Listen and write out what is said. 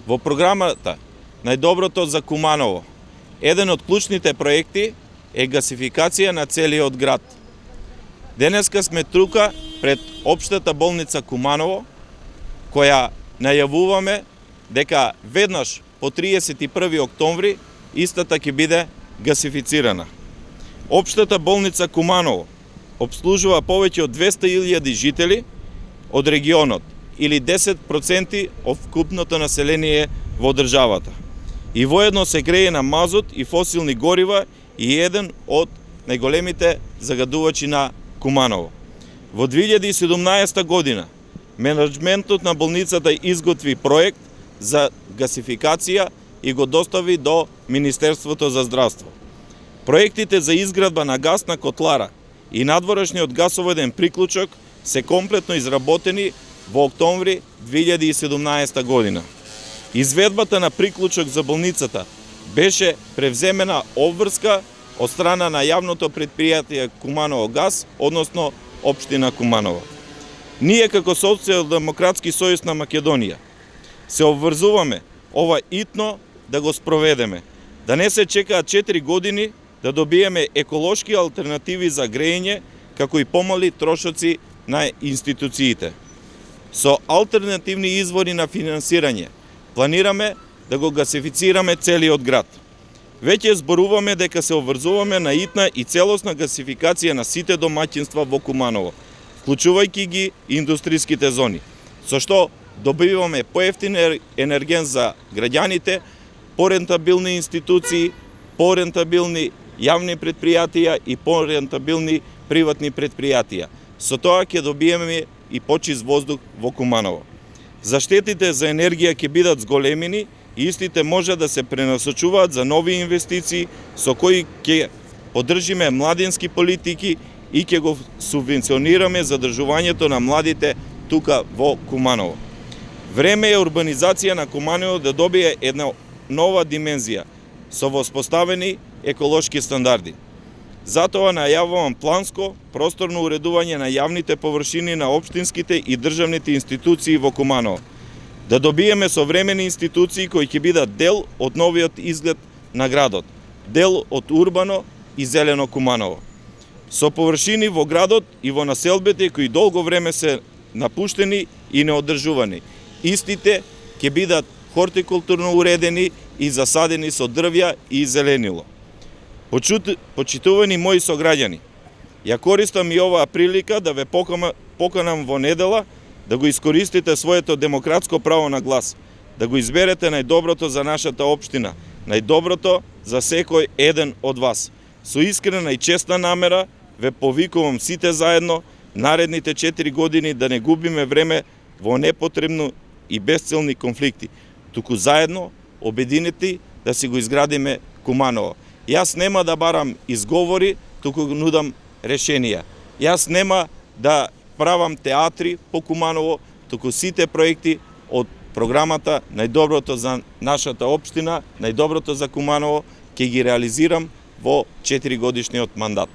Во програмата Најдоброто за Куманово, еден од клучните проекти е гасификација на целиот град. Денеска сме тука пред Општата болница Куманово, која најавуваме дека веднаш по 31 октомври истата ќе биде гасифицирана. Општата болница Куманово обслужува повеќе од 200.000 жители од регионот или 10% од вкупното население во државата. И воедно се грее на мазут и фосилни горива и еден од најголемите загадувачи на Куманово. Во 2017 година менеджментот на болницата изготви проект за гасификација и го достави до Министерството за здравство. Проектите за изградба на гасна котлара и надворешниот гасоводен приклучок се комплетно изработени во октомври 2017 година. Изведбата на приклучок за болницата беше превземена обврска од страна на јавното предпријатие Куманово газ, односно Општина Куманово. Ние како Социјалдемократски сојуз на Македонија се обврзуваме ова итно да го спроведеме, да не се чекаат 4 години да добиеме еколошки алтернативи за грејење, како и помали трошоци на институциите. Со алтернативни извори на финансирање планираме да го гасифицираме целиот град. Веќе зборуваме дека се обврзуваме на итна и целосна гасификација на сите домаќинства во Куманово, вклучувајќи ги индустриските зони, со што добиваме поевтин енерген за граѓаните, порентабилни институции, порентабилни јавни предпријатија и порентабилни приватни предпријатија. Со тоа ќе добиеме и почист воздух во Куманово. Заштетите за енергија ќе бидат зголемени и истите може да се пренасочуваат за нови инвестиции со кои ќе поддржиме младински политики и ќе го субвенционираме задржувањето на младите тука во Куманово. Време е урбанизација на Куманово да добие една нова димензија со воспоставени еколошки стандарди. Затоа најавувам планско, просторно уредување на јавните површини на општинските и државните институции во Куманово. Да добиеме современи институции кои ќе бидат дел од новиот изглед на градот, дел од урбано и зелено Куманово. Со површини во градот и во населбите кои долго време се напуштени и неодржувани. Истите ќе бидат хортикултурно уредени и засадени со дрвја и зеленило. Почитувани мои сограѓани, ја користам и оваа прилика да ве поканам во недела да го искористите своето демократско право на глас, да го изберете најдоброто за нашата општина, најдоброто за секој еден од вас. Со искрена и честна намера ве повикувам сите заедно наредните 4 години да не губиме време во непотребно и безцелни конфликти, туку заедно, обединети, да си го изградиме Куманово. Јас нема да барам изговори, туку нудам решенија. Јас нема да правам театри по Куманово, туку сите проекти од програмата Најдоброто за нашата општина, Најдоброто за Куманово, ќе ги реализирам во 4 годишниот мандат.